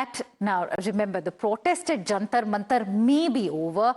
that now, remember, the protest at Jantar Mantar may be over.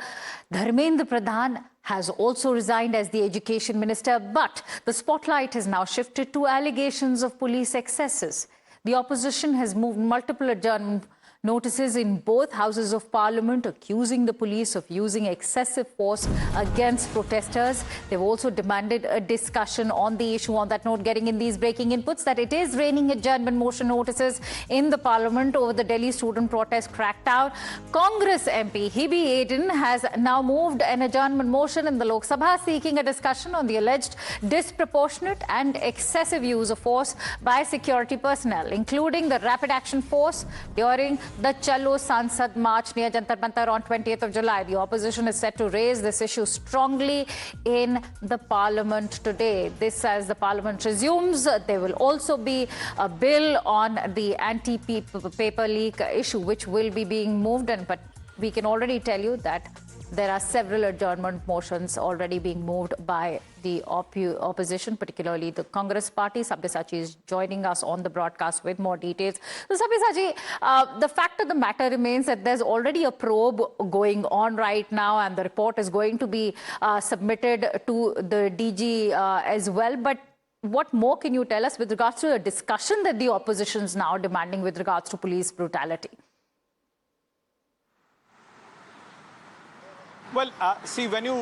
Dharmendra Pradhan has also resigned as the education minister, but the spotlight has now shifted to allegations of police excesses. The opposition has moved multiple adjournment notices in both houses of parliament accusing the police of using excessive force against protesters. They've also demanded a discussion on the issue. On that note, getting in these breaking inputs that it is raining adjournment motion notices in the parliament over the Delhi student protest crackdown. Congress MP Hibi Eden has now moved an adjournment motion in the Lok Sabha seeking a discussion on the alleged disproportionate and excessive use of force by security personnel, including the rapid action force during the Chalo Sansad March near Jantar Mantar on 20th of July. The opposition is set to raise this issue strongly in the parliament today. This, as the parliament resumes, there will also be a bill on the anti-paper leak issue, which will be being moved. But we can already tell you that there are several adjournment motions already being moved by the opposition, particularly the Congress party. Sabyasachi is joining us on the broadcast with more details. So, Sabyasachi, the fact of the matter remains that there's already a probe going on right now, and the report is going to be submitted to the DG as well. But what more can you tell us with regards to a discussion that the opposition is now demanding with regards to police brutality? Well, see, when you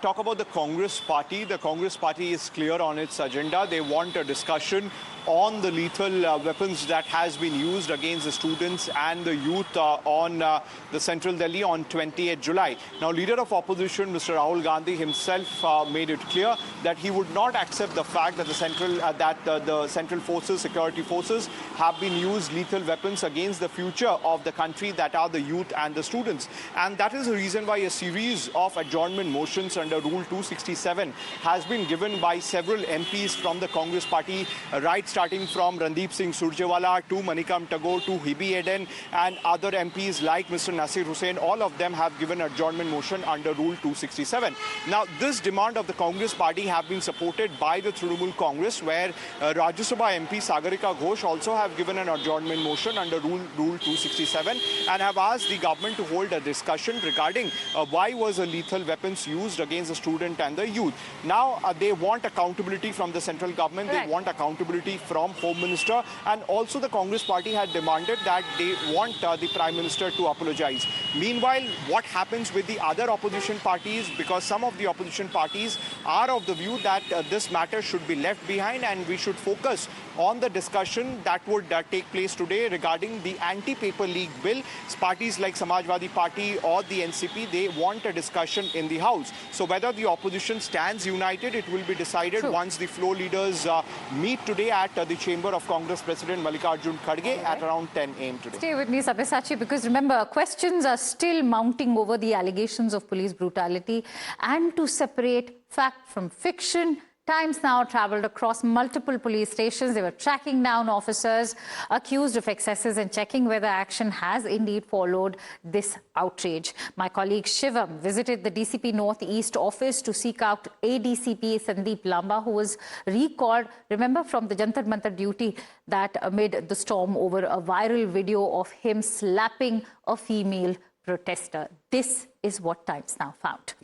talk about the Congress party is clear on its agenda. They want a discussion on the lethal weapons that has been used against the students and the youth on the central Delhi on 28th July. Now, leader of opposition, Mr. Rahul Gandhi himself made it clear that he would not accept the fact that the central forces, security forces, have been used lethal weapons against the future of the country, that are the youth and the students. And that is the reason why a series of adjournment motions under Rule 267 has been given by several MPs from the Congress party, right starting from Randeep Singh Surjewala to Manikam Tagore to Hibi Eden and other MPs like Mr. Nasir Hussain. All of them have given adjournment motion under Rule 267. Now, this demand of the Congress party have been supported by the Trinamool Congress, where Rajya Sabha MP Sagarika Ghosh also have given an adjournment motion under Rule 267 and have asked the government to hold a discussion regarding why was a lethal weapons used against the student and the youth. Now, they want accountability from the central government. Right. They want accountability from Home Minister, and also the Congress party had demanded that they want the Prime Minister to apologize. Meanwhile, what happens with the other opposition parties, because some of the opposition parties are of the view that this matter should be left behind and we should focus on the discussion that would take place today regarding the anti-paper leak bill. Parties like Samajwadi Party or the NCP, they want a discussion in the House. So whether the opposition stands united, it will be decided once the floor leaders meet today at the Chamber of Congress President Mallikarjun Kharge at around 10 a.m. today. Stay with me, Sabyasachi, because remember, questions are still mounting over the allegations of police brutality, and to separate fact from fiction. Times now travelled across multiple police stations. They were tracking down officers accused of excesses and checking whether action has indeed followed this outrage. My colleague Shivam visited the DCP Northeast office to seek out ADCP Sandeep Lamba, who was recalled, remember, from the Jantar Mantar duty that amid the storm over a viral video of him slapping a female protester. This is what Times Now found.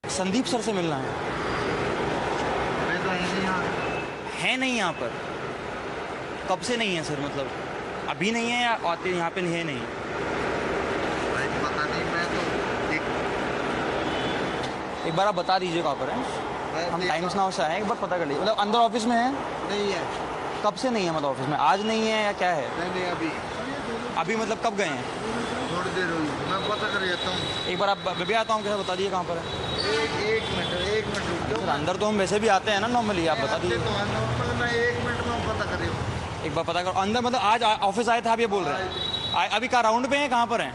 Sandeep sir से मिलना है नहीं यहाँ पर। कब से नहीं है सर? मतलब अभी नहीं है या आते यहाँ पे है नहीं? पता नहीं, मैं तो एक बार आप बता दीजिए कहाँ पर है। हम टाइम्स नाउ से आए, एक बार पता कर लीजिए। मतलब अंदर ऑफिस में है? नहीं है। कब से नहीं है? मतलब ऑफिस में आज नहीं है या क्या है? नहीं अभी मतलब कब गए हैं? थोड़ी देर हुई, मैं पता कर लेता हूँ। एक बार आप भी आता हूँ, कैसे बता दीजिए कहाँ पर है। एक मिनट रुक जाओ। अंदर तो हम वैसे भी आते हैं ना नॉर्मली, आप बता दीजिए। तो मैं 1 मिनट में पता कर रही हूँ। एक बार पता करो अंदर। मतलब आज ऑफिस आए थे आप ये बोल रहे हैं? अभी कहाँ राउंड पे हैं, कहाँ पर हैं?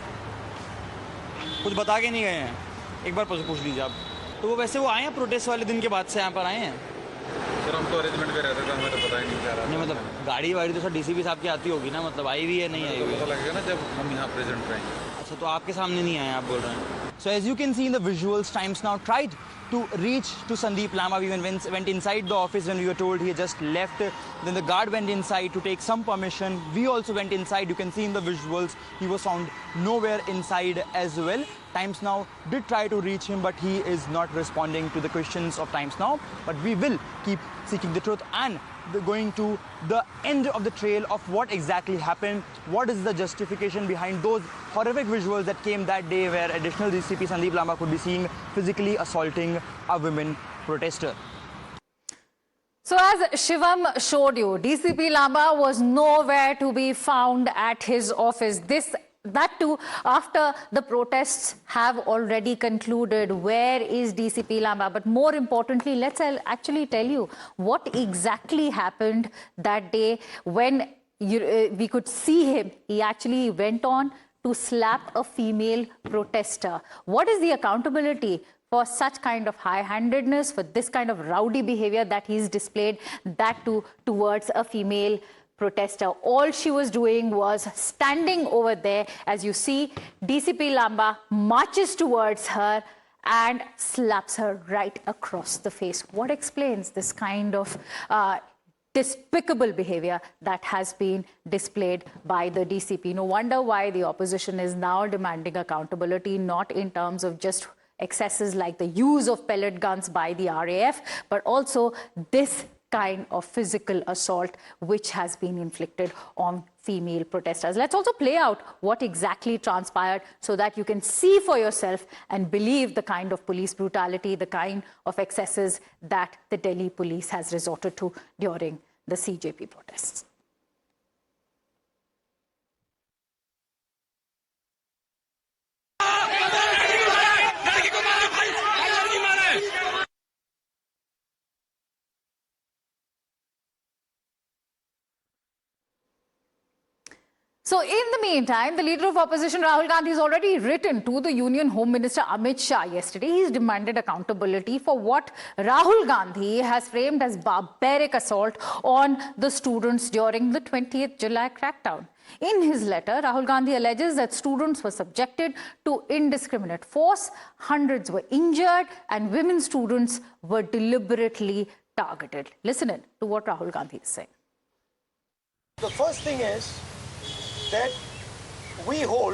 कुछ बता के नहीं गए हैं? एक बार पूछ लीजिए आप। तो वो वैसे वो आए हैं प्रोटेस्ट वाले दिन के बाद से यहाँ पर आए हैं? सर हम तो अरेंजमेंट पे रहते थे, हमें तो पता ही नहीं चला। नहीं मतलब गाड़ी वाड़ी तो सर डीसीपी साहब की आती होगी ना, मतलब आई हुई है नहीं आई हुई? पता लगेगा ना जब हम यहाँ प्रेजेंट रहेंगे। अच्छा, तो आपके सामने नहीं आए आप बोल रहे हैं। So as you can see in the visuals, Times Now tried to reach to Sandeep Lamba. We even went inside the office when we were told he had just left. Then the guard went inside to take some permission. We also went inside. You can see in the visuals, he was found nowhere inside as well. Times Now did try to reach him, but he is not responding to the questions of Times Now. But we will keep seeking the truth and going to the end of the trail of what exactly happened. What is the justification behind those horrific visuals that came that day where additional DCP Sandeep Lamba could be seen physically assaulting a women protester. So as Shivam showed you, DCP Lamba was nowhere to be found at his office. That too, after the protests have already concluded. Where is DCP Lamba? But more importantly, let's actually tell you what exactly happened that day when we could see him. He actually went on to slap a female protester. What is the accountability for such kind of high-handedness, for this kind of rowdy behavior that he's displayed, that too towards a female protester? All she was doing was standing over there. As you see, DCP Lamba marches towards her and slaps her right across the face. What explains this kind of despicable behavior that has been displayed by the DCP? No wonder why the opposition is now demanding accountability, not in terms of just excesses like the use of pellet guns by the RAF, but also this kind of physical assault which has been inflicted on female protesters. Let's also play out what exactly transpired so that you can see for yourself and believe the kind of police brutality, the kind of excesses that the Delhi police has resorted to during the CJP protests. So in the meantime, the leader of opposition, Rahul Gandhi, has already written to the Union Home Minister Amit Shah yesterday. He's demanded accountability for what Rahul Gandhi has framed as barbaric assault on the students during the 20th July crackdown. In his letter, Rahul Gandhi alleges that students were subjected to indiscriminate force, hundreds were injured, and women students were deliberately targeted. Listen in to what Rahul Gandhi is saying. The first thing is that we hold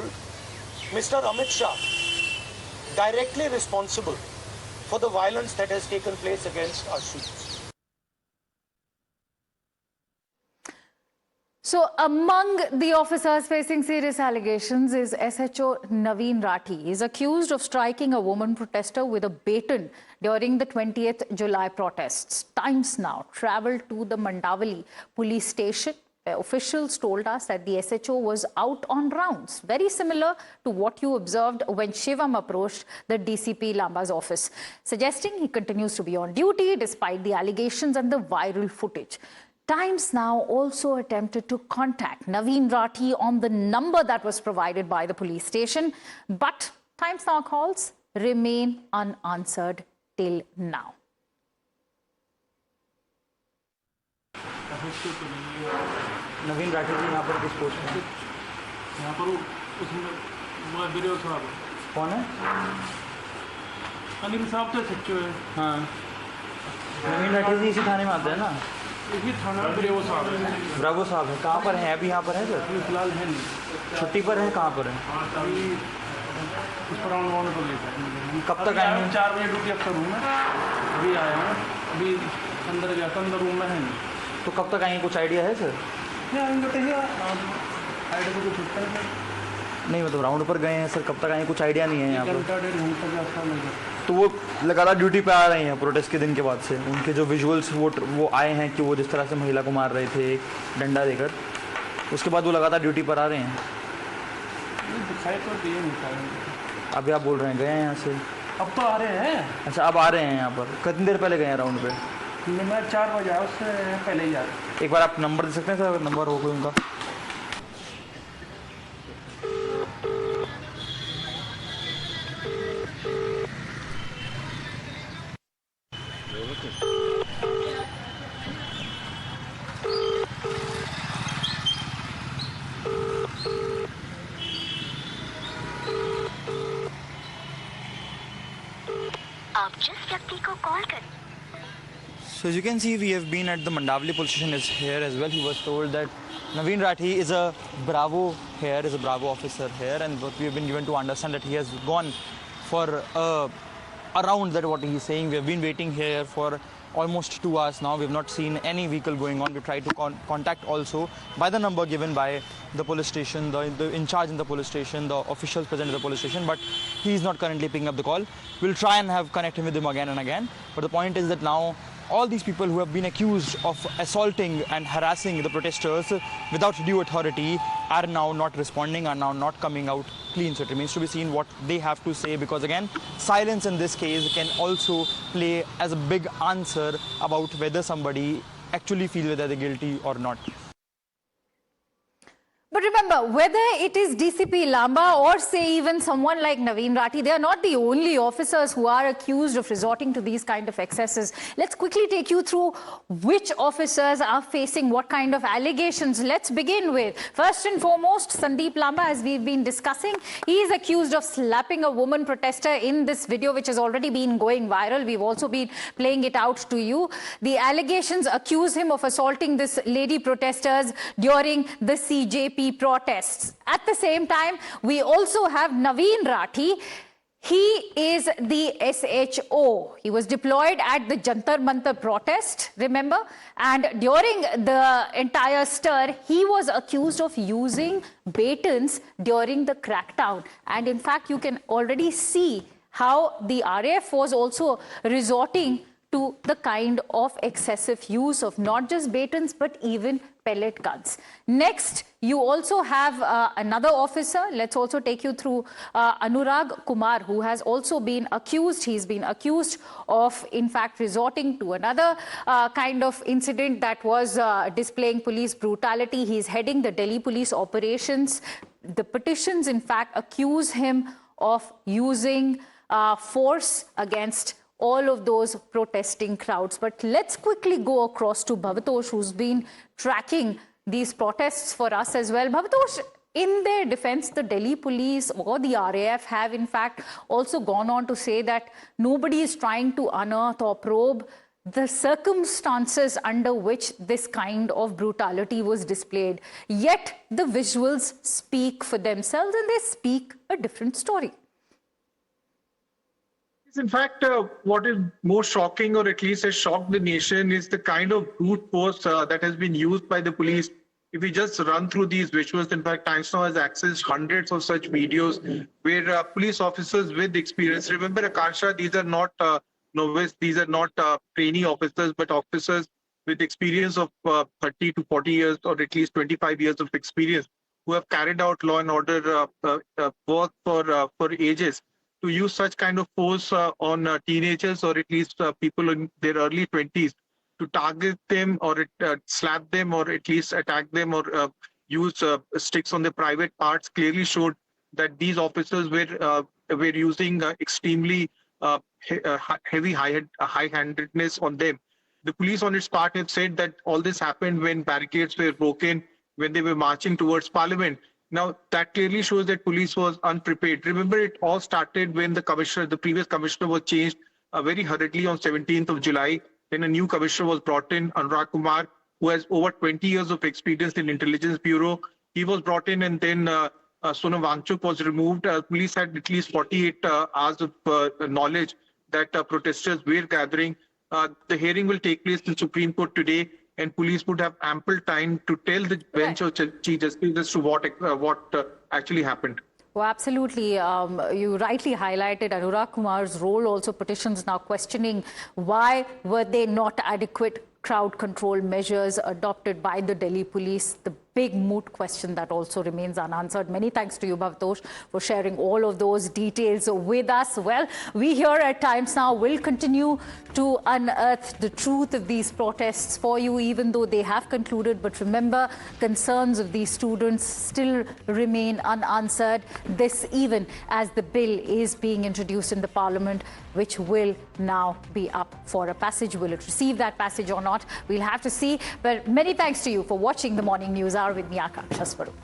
Mr. Amit Shah directly responsible for the violence that has taken place against our students. So among the officers facing serious allegations is SHO Naveen Rathi. He is accused of striking a woman protester with a baton during the 20th July protests. Times Now travelled to the Mandavali police station. Officials told us that the SHO was out on rounds, very similar to what you observed when Shivam approached the DCP Lamba's office, suggesting he continues to be on duty despite the allegations and the viral footage. Times Now also attempted to contact Naveen Rathi on the number that was provided by the police station, but Times Now calls remain unanswered till now. नवीन राठी जी यहाँ पर किस post में? यहाँ पर उसमें video साहब कौन है? अनिल साहब तो सच्चो है। हाँ, नवीन राठी जी इसी थाने में आते हैं ना? इसी थाना ब्रेवो साहब है। ब्रावो साहब है, कहाँ पर हैं? अभी यहाँ पर है सर? अभी फिलहाल है नहीं। छुट्टी पर है, कहाँ पर है? अभी उस पर राउंड पर लेकर कब तक आएंगे? 4 बजे ड्यूटी अफसर हूँ मैं, अभी आया हूँ, अभी अंदर गया था, अंदर रूम में है नहीं। तो कब तक आएंगे, कुछ आइडिया है सर? नहीं मतलब राउंड पर गए हैं सर, कब तक आएंगे कुछ आइडिया नहीं है यहाँ पर। तो वो लगातार ड्यूटी पे आ रहे हैं प्रोटेस्ट के दिन के बाद से। उनके जो विजुअल्स वो आए हैं कि वो जिस तरह से महिला को मार रहे थे डंडा देकर, उसके बाद वो लगातार ड्यूटी पर आ रहे हैं। अभी आप बोल रहे हैं गए हैं यहाँ से? अब तो आ रहे हैं। अच्छा, अब आ रहे हैं यहाँ पर। कितनी देर पहले गए हैं राउंड पे? मैं 4 बजे आया, उससे पहले ही आ रहा। एक बार आप नंबर दे सकते हैं सर, नंबर हो कोई उनका? जिस व्यक्ति को कॉल कर So as you can see, we have been at the Mandavli police station is here as well. He was told that Naveen Rathi is a Bravo here, is a Bravo officer here, and what we have been given to understand that he has gone for around that what he's saying. We have been waiting here for almost 2 hours now. We have not seen any vehicle going on. We tried to contact also by the number given by the police station, the in charge in the police station, the officials present at the police station, but he is not currently picking up the call. We'll try and have connected with him again and again. But the point is that now all these people who have been accused of assaulting and harassing the protesters without due authority are now not responding, are now not coming out clean. So it remains to be seen what they have to say, because again, silence in this case can also play as a big answer about whether somebody actually feels whether they're guilty or not. But remember, whether it is DCP Lamba or say even someone like Naveen Rathi, they are not the only officers who are accused of resorting to these kind of excesses. Let's quickly take you through which officers are facing what kind of allegations. Let's begin with, first and foremost, Sandeep Lamba, as we've been discussing. He is accused of slapping a woman protester in this video, which has already been going viral. We've also been playing it out to you. The allegations accuse him of assaulting this lady protesters during the CJP protests. At the same time, we also have Naveen Rathi. He is the SHO. He was deployed at the Jantar Mantar protest, remember? And during the entire stir, he was accused of using batons during the crackdown. And in fact, you can already see how the RAF was also resorting to the kind of excessive use of not just batons, but even pellet guns. Next, you also have another officer. Let's also take you through Anurag Kumar, who has also been accused. He's been accused of, in fact, resorting to another kind of incident that was displaying police brutality. He's heading the Delhi police operations. The petitions, in fact, accuse him of using force against all of those protesting crowds. But let's quickly go across to Bhavatosh, who's been tracking these protests for us as well. Bhavatosh, in their defense, the Delhi police or the RAF have in fact also gone on to say that nobody is trying to unearth or probe the circumstances under which this kind of brutality was displayed. Yet the visuals speak for themselves and they speak a different story. In fact, what is more shocking, or at least has shocked the nation, is the kind of brute force that has been used by the police. If we just run through these visuals, in fact, Times Now has accessed hundreds of such videos where police officers with experience, remember Akansha, these are not novice, these are not trainee officers, but officers with experience of 30 to 40 years, or at least 25 years of experience, who have carried out law and order work for ages. To use such kind of force on teenagers, or at least people in their early 20s, to target them or slap them or at least attack them or use sticks on their private parts, clearly showed that these officers were using extremely heavy high-handedness on them. The police on its part have said that all this happened when barricades were broken, when they were marching towards Parliament. Now, that clearly shows that police was unprepared. Remember, it all started when the previous commissioner was changed very hurriedly on 17th of July. Then a new commissioner was brought in, Anurag Kumar, who has over 20 years of experience in Intelligence Bureau. He was brought in, and then Sonam Wangchuk was removed. Police had at least 48 hours of knowledge that protesters were gathering. The hearing will take place in Supreme Court today, and police would have ample time to tell the bench of Chief Justice as to what actually happened. Oh, absolutely. You rightly highlighted Anurag Kumar's role. Also, petitions now questioning why were there not adequate crowd control measures adopted by the Delhi police. The big moot question that also remains unanswered. Many thanks to you, Bhavatosh, for sharing all of those details with us. Well, we here at Times Now will continue to unearth the truth of these protests for you, even though they have concluded. But remember, concerns of these students still remain unanswered. This even as the bill is being introduced in the Parliament, which will now be up for a passage. Will it receive that passage or not? We'll have to see. But many thanks to you for watching the Morning News Hour with me, Akansha Swarup.